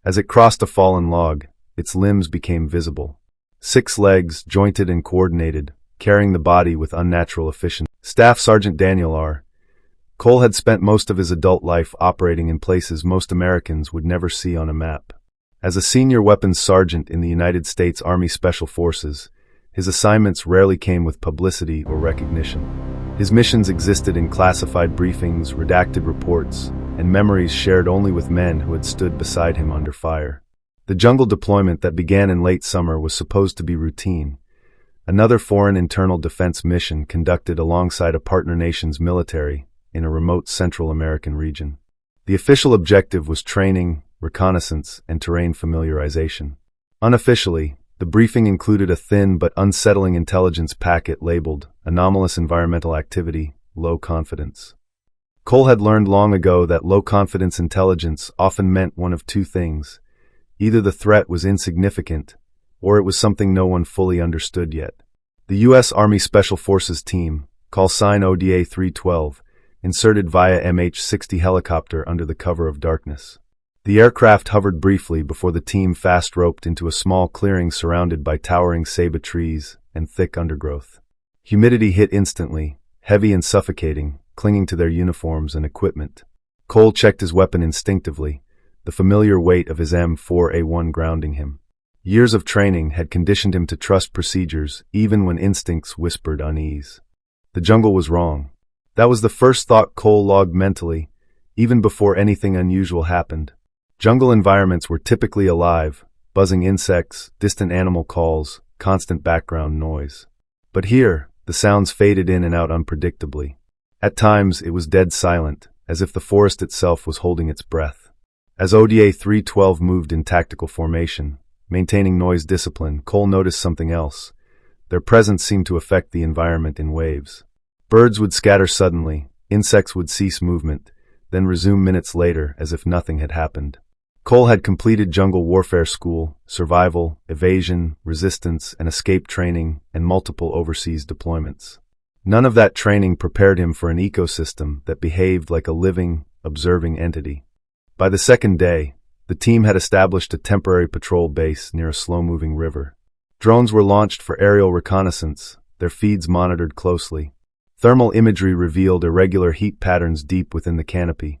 As it crossed a fallen log, its limbs became visible. 6 legs, jointed and coordinated, carrying the body with unnatural efficiency. Staff Sergeant Daniel R. Cole had spent most of his adult life operating in places most Americans would never see on a map. As a senior weapons sergeant in the United States Army Special Forces, his assignments rarely came with publicity or recognition. His missions existed in classified briefings, redacted reports, and memories shared only with men who had stood beside him under fire. The jungle deployment that began in late summer was supposed to be routine, another foreign internal defense mission conducted alongside a partner nation's military in a remote Central American region. The official objective was training, reconnaissance, and terrain familiarization. Unofficially, the briefing included a thin but unsettling intelligence packet labeled Anomalous Environmental Activity, Low Confidence. Cole had learned long ago that low-confidence intelligence often meant one of two things. Either the threat was insignificant, or it was something no one fully understood yet. The U.S. Army Special Forces team, call sign ODA 312, inserted via MH-60 helicopter under the cover of darkness. The aircraft hovered briefly before the team fast-roped into a small clearing surrounded by towering ceiba trees and thick undergrowth. Humidity hit instantly, heavy and suffocating, clinging to their uniforms and equipment. Cole checked his weapon instinctively, the familiar weight of his M4A1 grounding him. Years of training had conditioned him to trust procedures even when instincts whispered unease. The jungle was wrong. That was the first thought Cole logged mentally, even before anything unusual happened. Jungle environments were typically alive, buzzing insects, distant animal calls, constant background noise. But here, the sounds faded in and out unpredictably. At times, it was dead silent, as if the forest itself was holding its breath. As ODA 312 moved in tactical formation, maintaining noise discipline, Cole noticed something else. Their presence seemed to affect the environment in waves. Birds would scatter suddenly, insects would cease movement, then resume minutes later as if nothing had happened. Cole had completed jungle warfare school, survival, evasion, resistance, and escape training, and multiple overseas deployments. None of that training prepared him for an ecosystem that behaved like a living, observing entity. By the second day, the team had established a temporary patrol base near a slow-moving river. Drones were launched for aerial reconnaissance, their feeds monitored closely. Thermal imagery revealed irregular heat patterns deep within the canopy,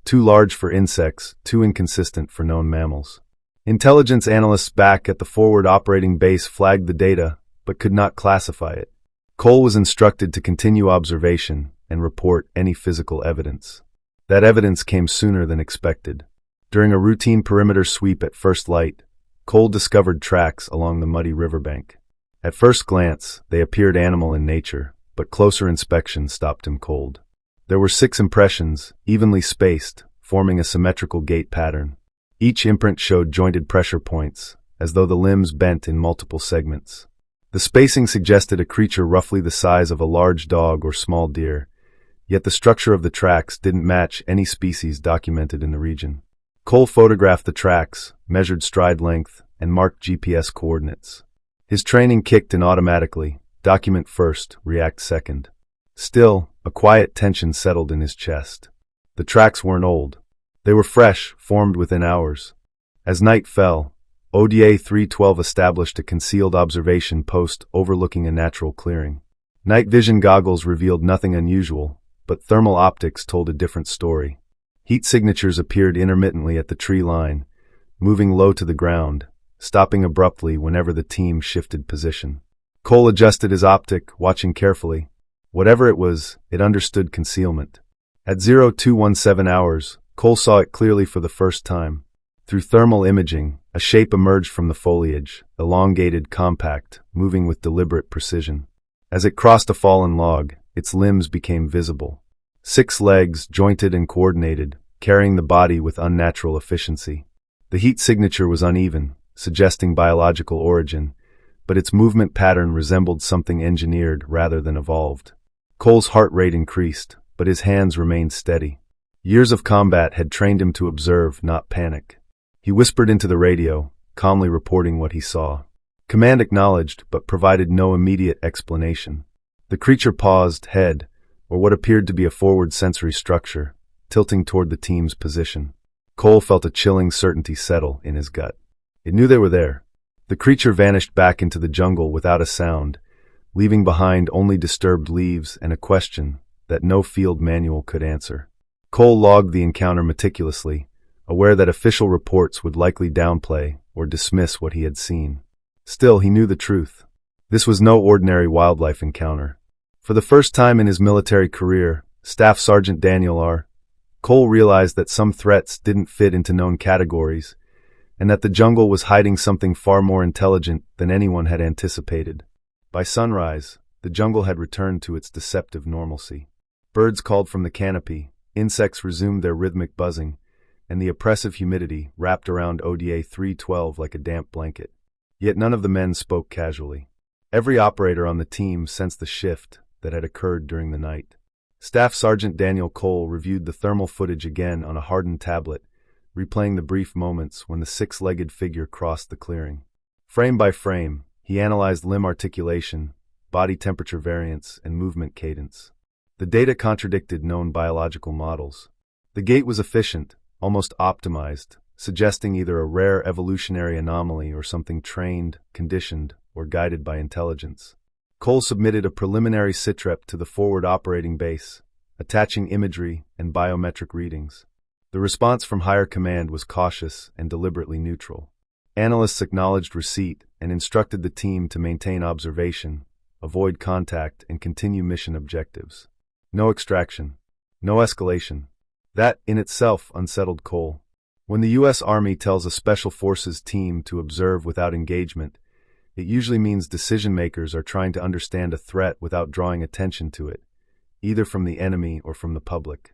too large for insects, too inconsistent for known mammals. Intelligence analysts back at the forward operating base flagged the data, but could not classify it. Cole was instructed to continue observation and report any physical evidence. That evidence came sooner than expected. During a routine perimeter sweep at first light, Cole discovered tracks along the muddy riverbank. At first glance, they appeared animal in nature, but closer inspection stopped him cold. There were 6 impressions, evenly spaced, forming a symmetrical gait pattern. Each imprint showed jointed pressure points, as though the limbs bent in multiple segments. The spacing suggested a creature roughly the size of a large dog or small deer, yet the structure of the tracks didn't match any species documented in the region. Cole photographed the tracks, measured stride length, and marked GPS coordinates. His training kicked in automatically, document first, react second. Still, a quiet tension settled in his chest. The tracks weren't old. They were fresh, formed within hours. As night fell, ODA 312 established a concealed observation post overlooking a natural clearing. Night vision goggles revealed nothing unusual, but thermal optics told a different story. Heat signatures appeared intermittently at the tree line, moving low to the ground, stopping abruptly whenever the team shifted position. Cole adjusted his optic, watching carefully. Whatever it was, it understood concealment. At 0217 hours, Cole saw it clearly for the first time. Through thermal imaging, a shape emerged from the foliage, elongated, compact, moving with deliberate precision. As it crossed a fallen log, its limbs became visible. 6 legs, jointed and coordinated, carrying the body with unnatural efficiency. The heat signature was uneven, suggesting biological origin, but its movement pattern resembled something engineered rather than evolved. Cole's heart rate increased, but his hands remained steady. Years of combat had trained him to observe, not panic. He whispered into the radio, calmly reporting what he saw. Command acknowledged, but provided no immediate explanation. The creature paused, head, or what appeared to be a forward sensory structure, tilting toward the team's position. Cole felt a chilling certainty settle in his gut. It knew they were there. The creature vanished back into the jungle without a sound, leaving behind only disturbed leaves and a question that no field manual could answer. Cole logged the encounter meticulously, aware that official reports would likely downplay or dismiss what he had seen. Still, he knew the truth. This was no ordinary wildlife encounter. For the first time in his military career, Staff Sergeant Daniel R. Cole realized that some threats didn't fit into known categories, and that the jungle was hiding something far more intelligent than anyone had anticipated. By sunrise, the jungle had returned to its deceptive normalcy. Birds called from the canopy, insects resumed their rhythmic buzzing, and the oppressive humidity wrapped around ODA 312 like a damp blanket. Yet none of the men spoke casually. Every operator on the team sensed the shift that had occurred during the night. Staff Sergeant Daniel Cole reviewed the thermal footage again on a hardened tablet, replaying the brief moments when the six-legged figure crossed the clearing. Frame by frame, he analyzed limb articulation, body temperature variance, and movement cadence. The data contradicted known biological models. The gait was efficient, almost optimized, suggesting either a rare evolutionary anomaly or something trained, conditioned, or guided by intelligence. Cole submitted a preliminary sitrep to the forward operating base, attaching imagery and biometric readings. The response from higher command was cautious and deliberately neutral. Analysts acknowledged receipt and instructed the team to maintain observation, avoid contact, and continue mission objectives. No extraction. No escalation. That, in itself, unsettled Cole. When the U.S. Army tells a Special Forces team to observe without engagement, it usually means decision-makers are trying to understand a threat without drawing attention to it, either from the enemy or from the public.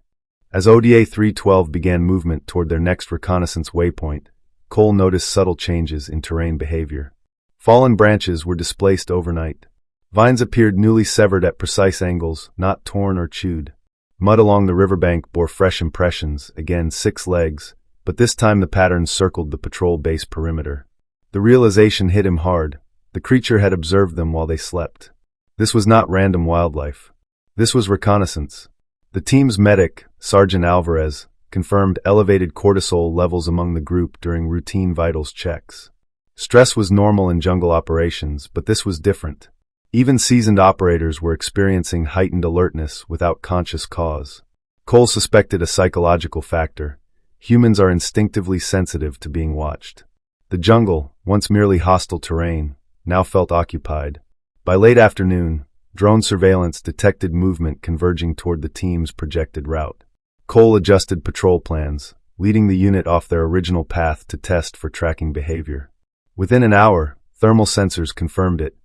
As ODA 312 began movement toward their next reconnaissance waypoint, Cole noticed subtle changes in terrain behavior. Fallen branches were displaced overnight. Vines appeared newly severed at precise angles, not torn or chewed. Mud along the riverbank bore fresh impressions, again 6 legs, but this time the patterns circled the patrol base perimeter. The realization hit him hard. The creature had observed them while they slept. This was not random wildlife. This was reconnaissance. The team's medic, Sergeant Alvarez, confirmed elevated cortisol levels among the group during routine vitals checks. Stress was normal in jungle operations, but this was different. Even seasoned operators were experiencing heightened alertness without conscious cause. Cole suspected a psychological factor. Humans are instinctively sensitive to being watched. The jungle, once merely hostile terrain, now felt occupied. By late afternoon, drone surveillance detected movement converging toward the team's projected route. Cole adjusted patrol plans, leading the unit off their original path to test for tracking behavior. Within an hour, thermal sensors confirmed it.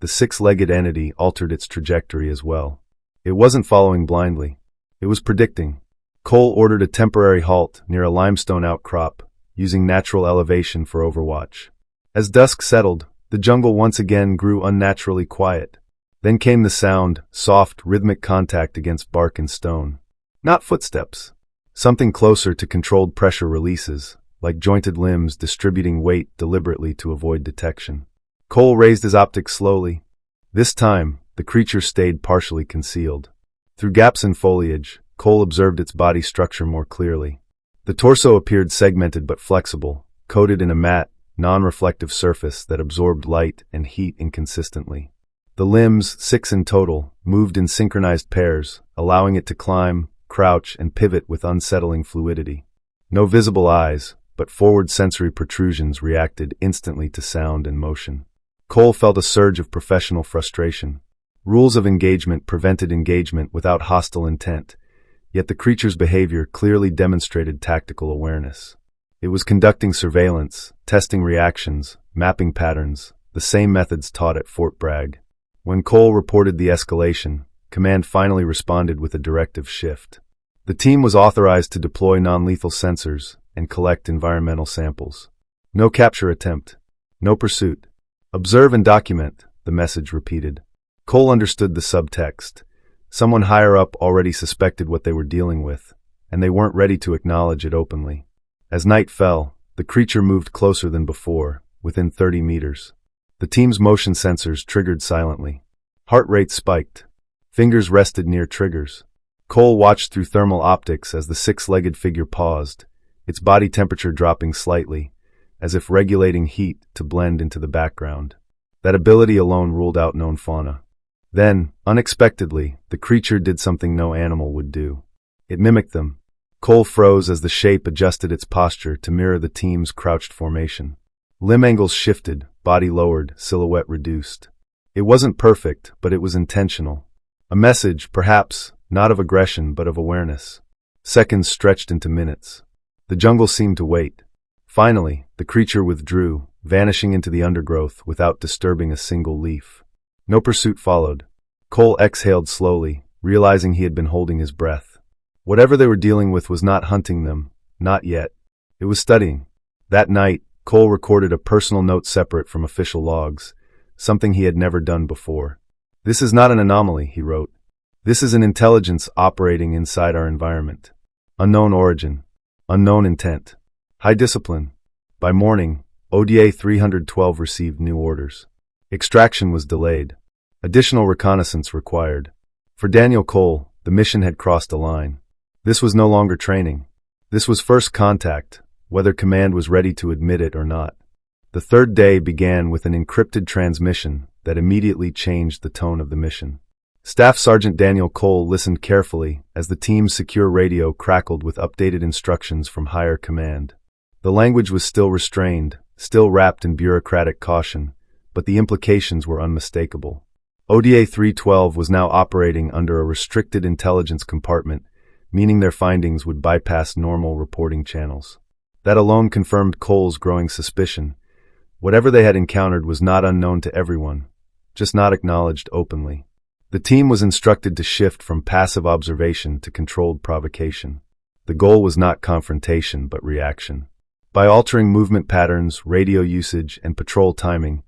The 6-legged entity altered its trajectory as well. It wasn't following blindly. It was predicting. Cole ordered a temporary halt near a limestone outcrop, using natural elevation for overwatch. As dusk settled, the jungle once again grew unnaturally quiet. Then came the sound, soft, rhythmic contact against bark and stone. Not footsteps. Something closer to controlled pressure releases, like jointed limbs distributing weight deliberately to avoid detection. Cole raised his optics slowly. This time, the creature stayed partially concealed. Through gaps in foliage, Cole observed its body structure more clearly. The torso appeared segmented but flexible, coated in a matte, non-reflective surface that absorbed light and heat inconsistently. The limbs, 6 in total, moved in synchronized pairs, allowing it to climb, crouch, and pivot with unsettling fluidity. No visible eyes, but forward sensory protrusions reacted instantly to sound and motion. Cole felt a surge of professional frustration. Rules of engagement prevented engagement without hostile intent, yet the creature's behavior clearly demonstrated tactical awareness. It was conducting surveillance, testing reactions, mapping patterns, the same methods taught at Fort Bragg. When Cole reported the escalation, command finally responded with a directive shift. The team was authorized to deploy non-lethal sensors and collect environmental samples. No capture attempt. No pursuit. Observe and document, the message repeated. Cole understood the subtext. Someone higher up already suspected what they were dealing with, and they weren't ready to acknowledge it openly. As night fell, the creature moved closer than before, within 30 meters. The team's motion sensors triggered silently. Heart rate spiked. Fingers rested near triggers. Cole watched through thermal optics as the 6-legged figure paused, its body temperature dropping slightly, as if regulating heat to blend into the background. That ability alone ruled out known fauna. Then, unexpectedly, the creature did something no animal would do. It mimicked them. Cole froze as the shape adjusted its posture to mirror the team's crouched formation. Limb angles shifted, body lowered, silhouette reduced. It wasn't perfect, but it was intentional. A message, perhaps, not of aggression but of awareness. Seconds stretched into minutes. The jungle seemed to wait. Finally, the creature withdrew, vanishing into the undergrowth without disturbing a single leaf. No pursuit followed. Cole exhaled slowly, realizing he had been holding his breath. Whatever they were dealing with was not hunting them, not yet. It was studying. That night, Cole recorded a personal note separate from official logs, something he had never done before. "This is not an anomaly," he wrote. "This is an intelligence operating inside our environment. Unknown origin. Unknown intent. High discipline." By morning, ODA 312 received new orders. Extraction was delayed. Additional reconnaissance required. For Daniel Cole, the mission had crossed a line. This was no longer training. This was first contact, whether command was ready to admit it or not. The third day began with an encrypted transmission that immediately changed the tone of the mission. Staff Sergeant Daniel Cole listened carefully as the team's secure radio crackled with updated instructions from higher command. The language was still restrained, still wrapped in bureaucratic caution, but the implications were unmistakable. ODA 312 was now operating under a restricted intelligence compartment, meaning their findings would bypass normal reporting channels. That alone confirmed Cole's growing suspicion. Whatever they had encountered was not unknown to everyone, just not acknowledged openly. The team was instructed to shift from passive observation to controlled provocation. The goal was not confrontation but reaction. By altering movement patterns, radio usage, and patrol timing,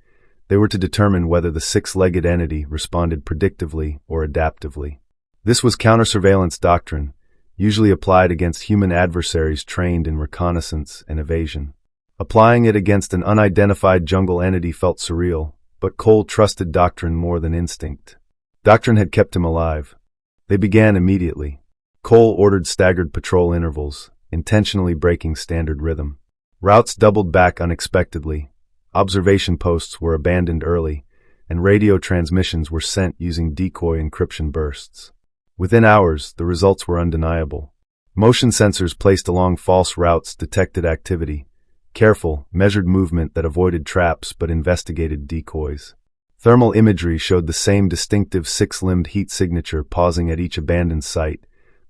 they were to determine whether the six-legged entity responded predictively or adaptively. This was counter-surveillance doctrine, usually applied against human adversaries trained in reconnaissance and evasion. Applying it against an unidentified jungle entity felt surreal, but Cole trusted doctrine more than instinct. Doctrine had kept him alive. They began immediately. Cole ordered staggered patrol intervals, intentionally breaking standard rhythm. Routes doubled back unexpectedly. Observation posts were abandoned early, and radio transmissions were sent using decoy encryption bursts. Within hours, the results were undeniable. Motion sensors placed along false routes detected activity. Careful, measured movement that avoided traps but investigated decoys. Thermal imagery showed the same distinctive six-limbed heat signature pausing at each abandoned site,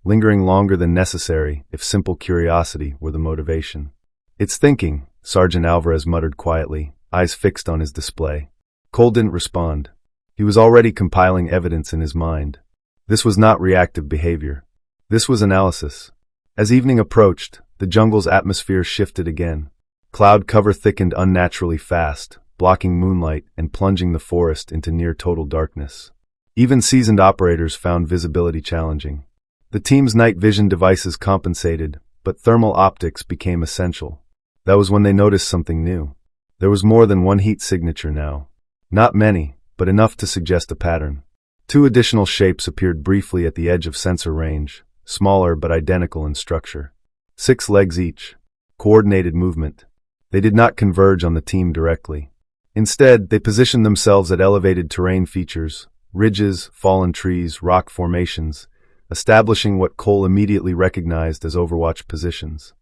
lingering longer than necessary if simple curiosity were the motivation. "It's thinking," Sergeant Alvarez muttered quietly, eyes fixed on his display. Cole didn't respond. He was already compiling evidence in his mind. This was not reactive behavior. This was analysis. As evening approached, the jungle's atmosphere shifted again. Cloud cover thickened unnaturally fast, blocking moonlight and plunging the forest into near-total darkness. Even seasoned operators found visibility challenging. The team's night vision devices compensated, but thermal optics became essential. That was when they noticed something new. There was more than one heat signature now. Not many, but enough to suggest a pattern. Two additional shapes appeared briefly at the edge of sensor range, smaller but identical in structure. 6 legs each. Coordinated movement. They did not converge on the team directly. Instead, they positioned themselves at elevated terrain features, ridges, fallen trees, rock formations, establishing what Cole immediately recognized as Overwatch positions.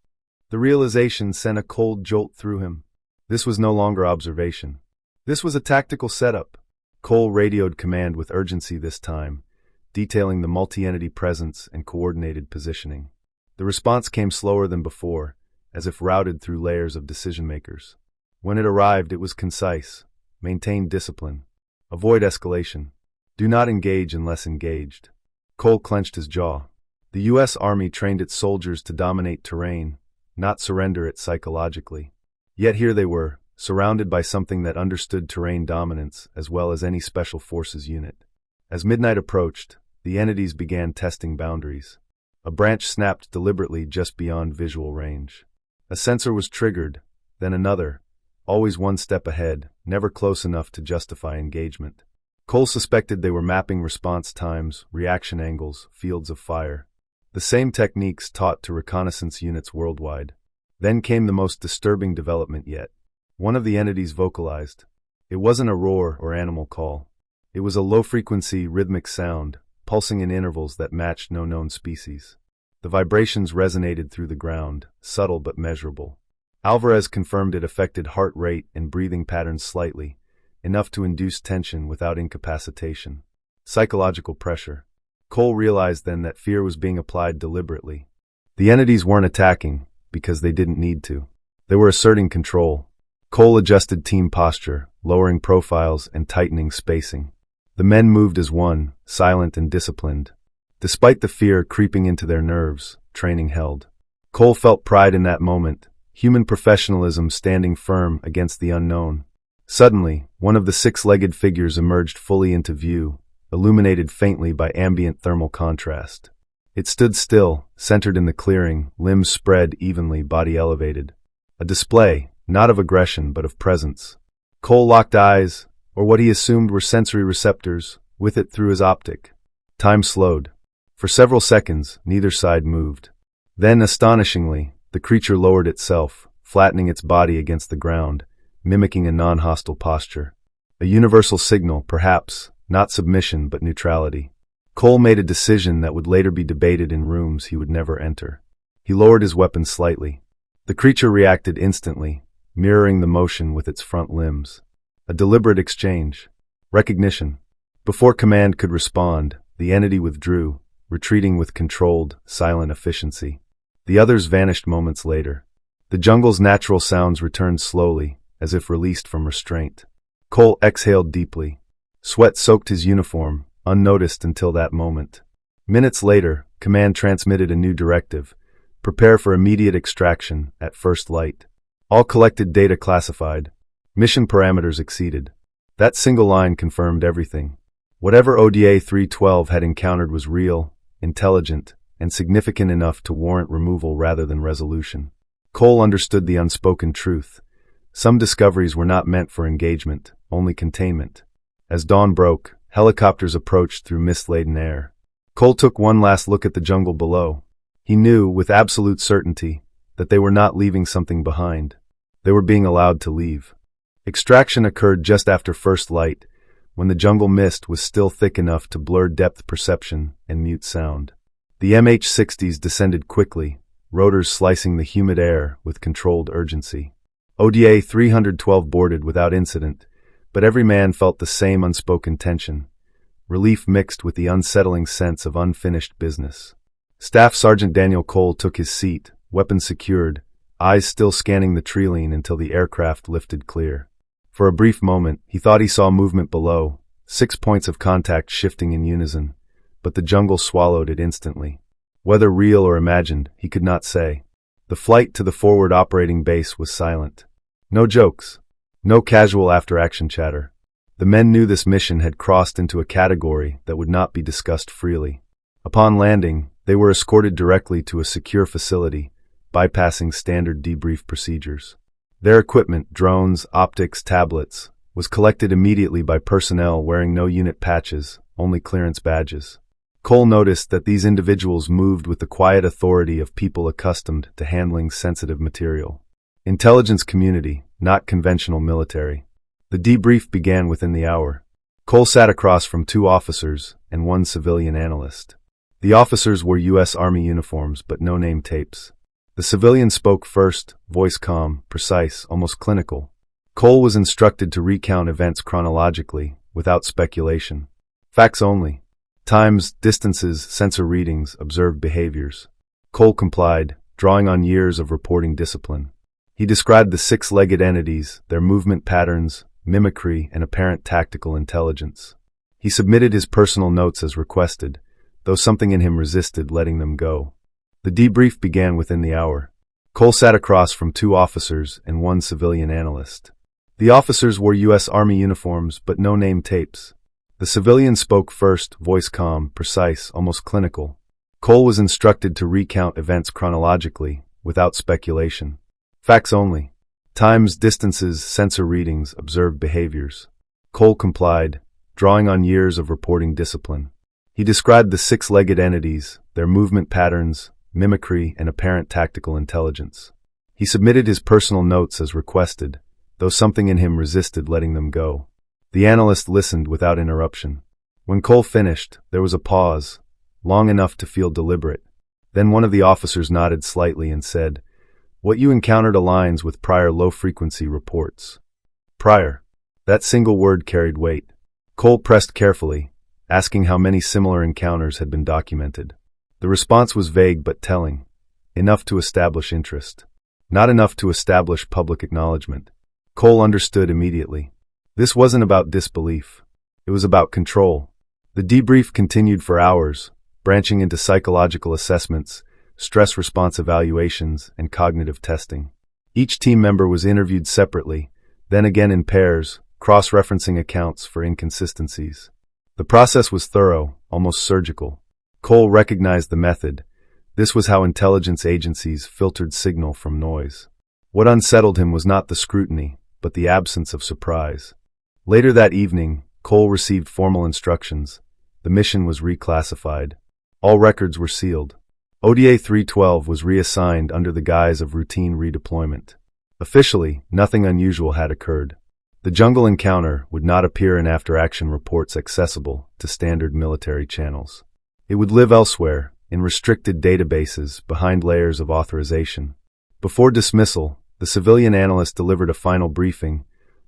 The realization sent a cold jolt through him. This was no longer observation. This was a tactical setup. Cole radioed command with urgency this time, detailing the multi-entity presence and coordinated positioning. The response came slower than before, as if routed through layers of decision-makers. When it arrived, it was concise. Maintain discipline. Avoid escalation. Do not engage unless engaged. Cole clenched his jaw. The U.S. Army trained its soldiers to dominate terrain, not surrender it psychologically. Yet here they were, surrounded by something that understood terrain dominance as well as any special forces unit. As midnight approached, the entities began testing boundaries. A branch snapped deliberately just beyond visual range. A sensor was triggered, then another, always one step ahead, never close enough to justify engagement. Cole suspected they were mapping response times, reaction angles, fields of fire. The same techniques taught to reconnaissance units worldwide. Then came the most disturbing development yet. One of the entities vocalized. It wasn't a roar or animal call. It was a low-frequency, rhythmic sound, pulsing in intervals that matched no known species. The vibrations resonated through the ground, subtle but measurable. Alvarez confirmed it affected heart rate and breathing patterns slightly, enough to induce tension without incapacitation. Psychological pressure. Cole realized then that fear was being applied deliberately. The entities weren't attacking, because they didn't need to. They were asserting control. Cole adjusted team posture, lowering profiles and tightening spacing. The men moved as one, silent and disciplined. Despite the fear creeping into their nerves, training held. Cole felt pride in that moment, human professionalism standing firm against the unknown. Suddenly, one of the six-legged figures emerged fully into view, illuminated faintly by ambient thermal contrast. It stood still, centered in the clearing, limbs spread evenly, body elevated. A display, not of aggression but of presence. Cole locked eyes, or what he assumed were sensory receptors, with it through his optic. Time slowed. For several seconds, neither side moved. Then, astonishingly, the creature lowered itself, flattening its body against the ground, mimicking a non-hostile posture. A universal signal, perhaps, not submission but neutrality. Cole made a decision that would later be debated in rooms he would never enter. He lowered his weapon slightly. The creature reacted instantly, mirroring the motion with its front limbs. A deliberate exchange. Recognition. Before command could respond, the entity withdrew, retreating with controlled, silent efficiency. The others vanished moments later. The jungle's natural sounds returned slowly, as if released from restraint. Cole exhaled deeply. Sweat soaked his uniform, unnoticed until that moment. Minutes later, command transmitted a new directive. Prepare for immediate extraction, at first light. All collected data classified. Mission parameters exceeded. That single line confirmed everything. Whatever ODA 312 had encountered was real, intelligent, and significant enough to warrant removal rather than resolution. Cole understood the unspoken truth. Some discoveries were not meant for engagement, only containment. As dawn broke, helicopters approached through mist-laden air. Cole took one last look at the jungle below. He knew, with absolute certainty, that they were not leaving something behind. They were being allowed to leave. Extraction occurred just after first light, when the jungle mist was still thick enough to blur depth perception and mute sound. The MH-60s descended quickly, rotors slicing the humid air with controlled urgency. ODA 312 boarded without incident, but every man felt the same unspoken tension, relief mixed with the unsettling sense of unfinished business. Staff Sergeant Daniel Cole took his seat, weapons secured, eyes still scanning the tree-line until the aircraft lifted clear. For a brief moment, he thought he saw movement below, 6 points of contact shifting in unison, but the jungle swallowed it instantly. Whether real or imagined, he could not say. The flight to the forward operating base was silent. No jokes. No casual after-action chatter. The men knew this mission had crossed into a category that would not be discussed freely. Upon landing, they were escorted directly to a secure facility, bypassing standard debrief procedures. Their equipment, drones, optics, tablets, was collected immediately by personnel wearing no unit patches, only clearance badges. Cole noticed that these individuals moved with the quiet authority of people accustomed to handling sensitive material. Intelligence community, not conventional military. The debrief began within the hour. Cole sat across from 2 officers and 1 civilian analyst. The officers wore U.S. Army uniforms but no name tapes. The civilian spoke first, voice calm, precise, almost clinical. Cole was instructed to recount events chronologically, without speculation. Facts only. Times, distances, sensor readings, observed behaviors. Cole complied, drawing on years of reporting discipline. He described the 6-legged entities, their movement patterns, mimicry, and apparent tactical intelligence. He submitted his personal notes as requested, though something in him resisted letting them go. The debrief began within the hour. Cole sat across from 2 officers and 1 civilian analyst. The officers wore U.S. Army uniforms but no name tapes. The civilian spoke first, voice calm, precise, almost clinical. Cole was instructed to recount events chronologically, without speculation. Facts only. Times, distances, sensor readings, observed behaviors. Cole complied, drawing on years of reporting discipline. He described the 6-legged entities, their movement patterns, mimicry, and apparent tactical intelligence. He submitted his personal notes as requested, though something in him resisted letting them go. The analyst listened without interruption. When Cole finished, there was a pause, long enough to feel deliberate. Then one of the officers nodded slightly and said, "What you encountered aligns with prior low-frequency reports." Prior. That single word carried weight. Cole pressed carefully, asking how many similar encounters had been documented. The response was vague but telling. Enough to establish interest. Not enough to establish public acknowledgement. Cole understood immediately. This wasn't about disbelief. It was about control. The debrief continued for hours, branching into psychological assessments, stress response evaluations, and cognitive testing. Each team member was interviewed separately, then again in pairs, cross-referencing accounts for inconsistencies. The process was thorough, almost surgical. Cole recognized the method. This was how intelligence agencies filtered signal from noise. What unsettled him was not the scrutiny, but the absence of surprise. Later that evening, Cole received formal instructions. The mission was reclassified. All records were sealed. ODA 312 was reassigned under the guise of routine redeployment. Officially, nothing unusual had occurred. The jungle encounter would not appear in after-action reports accessible to standard military channels. It would live elsewhere, in restricted databases behind layers of authorization. Before dismissal, the civilian analyst delivered a final briefing,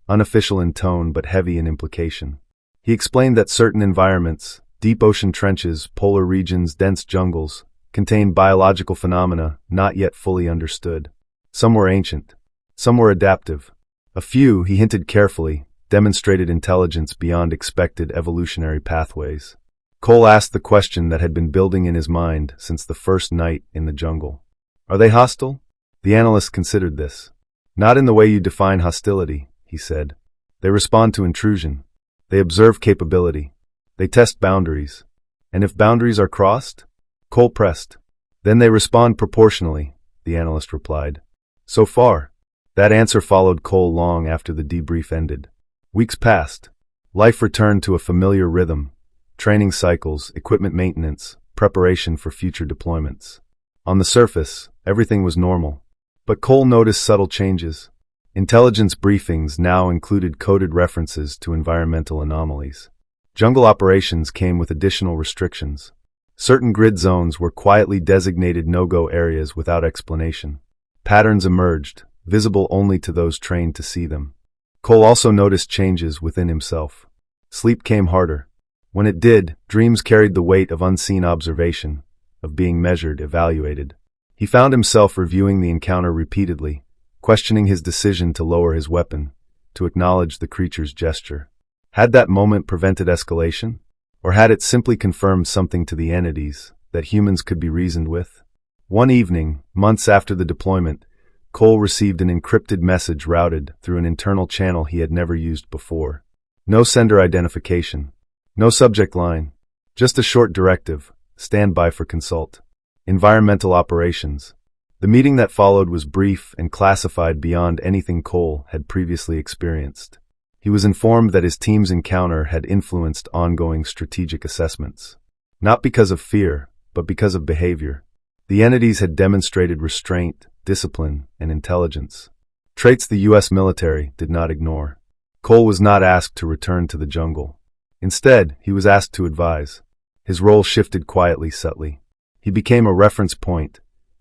unofficial in tone but heavy in implication. He explained that certain environments, deep ocean trenches, polar regions, dense jungles, contained biological phenomena not yet fully understood. Some were ancient. Some were adaptive. A few, he hinted carefully, demonstrated intelligence beyond expected evolutionary pathways. Cole asked the question that had been building in his mind since the first night in the jungle. Are they hostile? The analyst considered this. Not in the way you define hostility, he said. They respond to intrusion. They observe capability. They test boundaries. And if boundaries are crossed? Cole pressed. Then they respond proportionally, the analyst replied. So far. That answer followed Cole long after the debrief ended. Weeks passed. Life returned to a familiar rhythm. Training cycles, equipment maintenance, preparation for future deployments. On the surface, everything was normal. But Cole noticed subtle changes. Intelligence briefings now included coded references to environmental anomalies. Jungle operations came with additional restrictions. Certain grid zones were quietly designated no-go areas without explanation. Patterns emerged, visible only to those trained to see them. Cole also noticed changes within himself. Sleep came harder. When it did, dreams carried the weight of unseen observation, of being measured, evaluated. He found himself reviewing the encounter repeatedly, questioning his decision to lower his weapon, to acknowledge the creature's gesture. Had that moment prevented escalation? Or had it simply confirmed something to the entities that humans could be reasoned with? One evening, months after the deployment, Cole received an encrypted message routed through an internal channel he had never used before. No sender identification. No subject line. Just a short directive. Stand by for consult. Environmental operations. The meeting that followed was brief and classified beyond anything Cole had previously experienced. He was informed that his team's encounter had influenced ongoing strategic assessments. Not because of fear, but because of behavior. The entities had demonstrated restraint, discipline, and intelligence. Traits the U.S. military did not ignore. Cole was not asked to return to the jungle. Instead, he was asked to advise. His role shifted quietly, subtly. He became a reference point,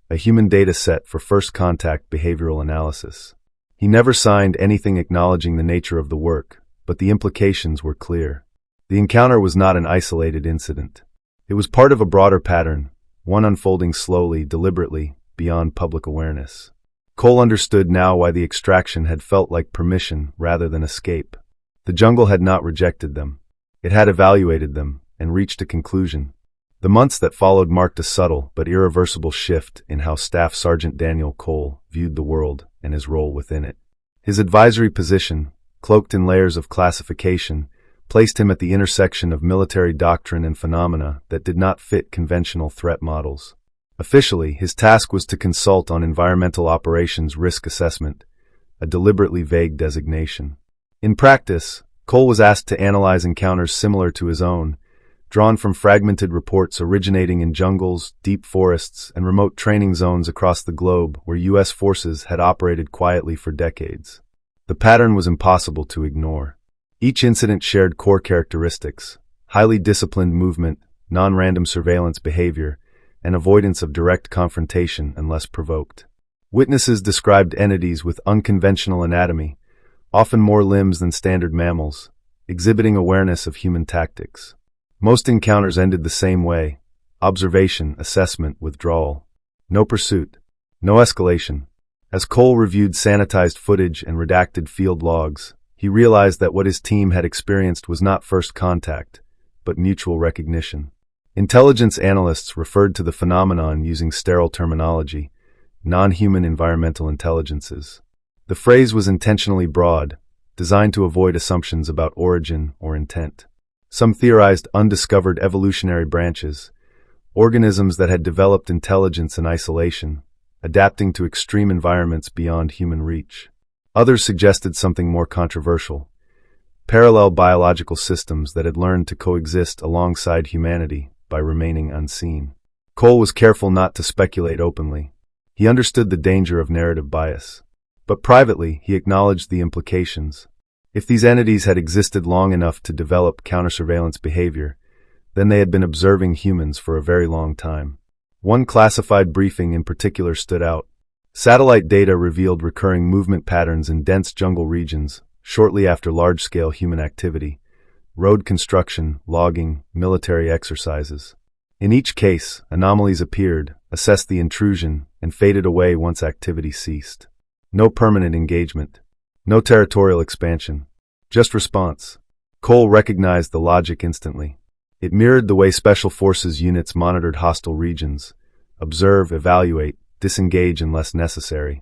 a human data set for first contact behavioral analysis. He never signed anything acknowledging the nature of the work, but the implications were clear. The encounter was not an isolated incident. It was part of a broader pattern, one unfolding slowly, deliberately, beyond public awareness. Cole understood now why the extraction had felt like permission rather than escape. The jungle had not rejected them. It had evaluated them and reached a conclusion. The months that followed marked a subtle but irreversible shift in how Staff Sergeant Daniel Cole viewed the world and his role within it. His advisory position, cloaked in layers of classification, placed him at the intersection of military doctrine and phenomena that did not fit conventional threat models. Officially, his task was to consult on environmental operations risk assessment, a deliberately vague designation. In practice, Cole was asked to analyze encounters similar to his own, drawn from fragmented reports originating in jungles, deep forests, and remote training zones across the globe where U.S. forces had operated quietly for decades. The pattern was impossible to ignore. Each incident shared core characteristics: highly disciplined movement, non-random surveillance behavior, and avoidance of direct confrontation unless provoked. Witnesses described entities with unconventional anatomy, often more limbs than standard mammals, exhibiting awareness of human tactics. Most encounters ended the same way: observation, assessment, withdrawal. No pursuit. No escalation. As Cole reviewed sanitized footage and redacted field logs, he realized that what his team had experienced was not first contact, but mutual recognition. Intelligence analysts referred to the phenomenon using sterile terminology: non-human environmental intelligences. The phrase was intentionally broad, designed to avoid assumptions about origin or intent. Some theorized undiscovered evolutionary branches, organisms that had developed intelligence in isolation, adapting to extreme environments beyond human reach. Others suggested something more controversial: parallel biological systems that had learned to coexist alongside humanity by remaining unseen. Cole was careful not to speculate openly. He understood the danger of narrative bias. But privately, he acknowledged the implications. If these entities had existed long enough to develop counter-surveillance behavior, then they had been observing humans for a very long time. One classified briefing in particular stood out. Satellite data revealed recurring movement patterns in dense jungle regions shortly after large-scale human activity: road construction, logging, military exercises. In each case, anomalies appeared, assessed the intrusion, and faded away once activity ceased. No permanent engagement. No territorial expansion. Just response. Cole recognized the logic instantly. It mirrored the way Special Forces units monitored hostile regions: observe, evaluate, disengage unless necessary.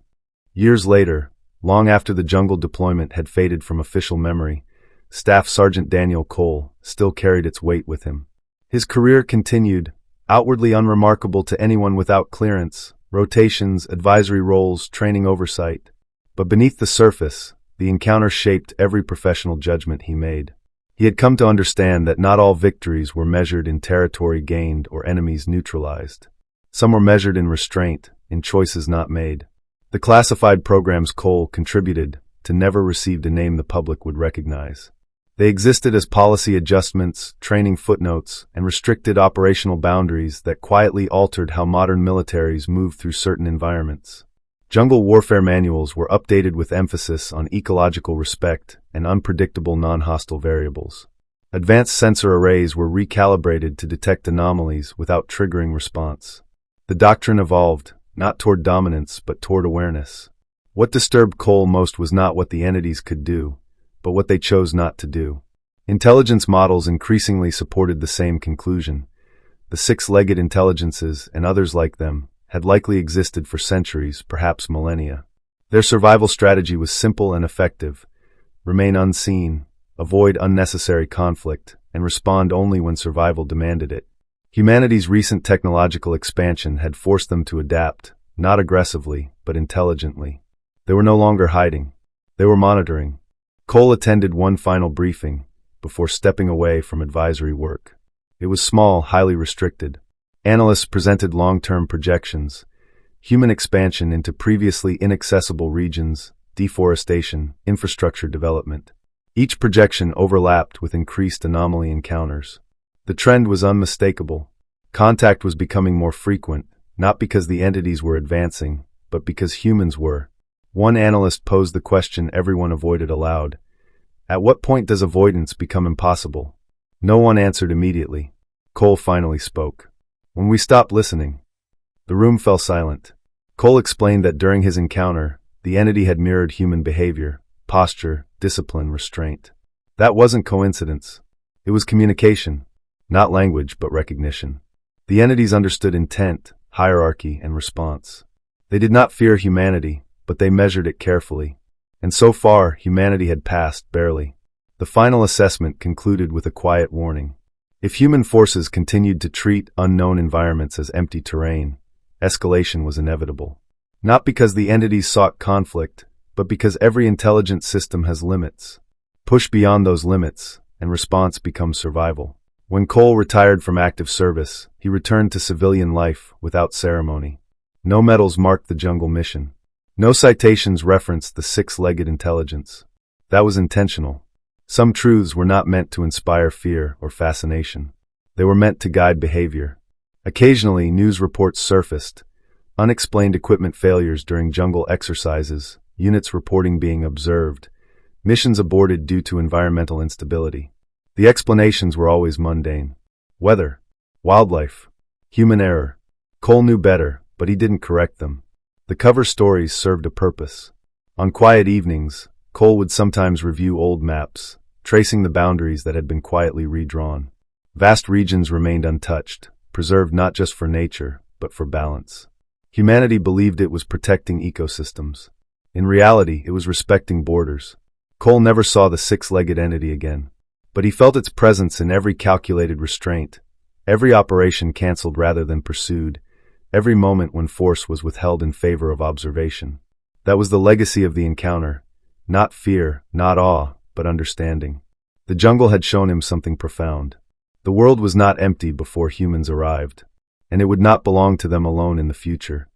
Years later, long after the jungle deployment had faded from official memory, Staff Sergeant Daniel Cole still carried its weight with him. His career continued, outwardly unremarkable to anyone without clearance: rotations, advisory roles, training oversight. But beneath the surface, the encounter shaped every professional judgment he made. He had come to understand that not all victories were measured in territory gained or enemies neutralized. Some were measured in restraint, in choices not made. The classified programs Cole contributed to never received a name the public would recognize. They existed as policy adjustments, training footnotes, and restricted operational boundaries that quietly altered how modern militaries moved through certain environments. Jungle warfare manuals were updated with emphasis on ecological respect and unpredictable non-hostile variables. Advanced sensor arrays were recalibrated to detect anomalies without triggering response. The doctrine evolved, not toward dominance but toward awareness. What disturbed Cole most was not what the entities could do, but what they chose not to do. Intelligence models increasingly supported the same conclusion. The six-legged intelligences, and others like them, had likely existed for centuries, perhaps millennia. Their survival strategy was simple and effective: remain unseen, avoid unnecessary conflict, and respond only when survival demanded it. Humanity's recent technological expansion had forced them to adapt, not aggressively, but intelligently. They were no longer hiding. They were monitoring. Cole attended one final briefing before stepping away from advisory work. It was small, highly restricted. Analysts presented long-term projections: human expansion into previously inaccessible regions, deforestation, infrastructure development. Each projection overlapped with increased anomaly encounters. The trend was unmistakable. Contact was becoming more frequent, not because the entities were advancing, but because humans were. One analyst posed the question everyone avoided aloud: at what point does avoidance become impossible? No one answered immediately. Cole finally spoke. When we stopped listening. The room fell silent. Cole explained that during his encounter, the entity had mirrored human behavior: posture, discipline, restraint. That wasn't coincidence. It was communication. Not language, but recognition. The entities understood intent, hierarchy, and response. They did not fear humanity, but they measured it carefully. And so far, humanity had passed, barely. The final assessment concluded with a quiet warning. If human forces continued to treat unknown environments as empty terrain, escalation was inevitable. Not because the entities sought conflict, but because every intelligent system has limits. Push beyond those limits, and response becomes survival. When Cole retired from active service, he returned to civilian life without ceremony. No medals marked the jungle mission. No citations referenced the six-legged intelligence. That was intentional. Some truths were not meant to inspire fear or fascination. They were meant to guide behavior. Occasionally, news reports surfaced. Unexplained equipment failures during jungle exercises, units reporting being observed, missions aborted due to environmental instability. The explanations were always mundane. Weather, wildlife, human error. Cole knew better, but he didn't correct them. The cover stories served a purpose. On quiet evenings, Cole would sometimes review old maps, tracing the boundaries that had been quietly redrawn. Vast regions remained untouched, preserved not just for nature, but for balance. Humanity believed it was protecting ecosystems. In reality, it was respecting borders. Cole never saw the six-legged entity again, but he felt its presence in every calculated restraint, every operation canceled rather than pursued, every moment when force was withheld in favor of observation. That was the legacy of the encounter. Not fear, not awe, but understanding. The jungle had shown him something profound. The world was not empty before humans arrived, and it would not belong to them alone in the future.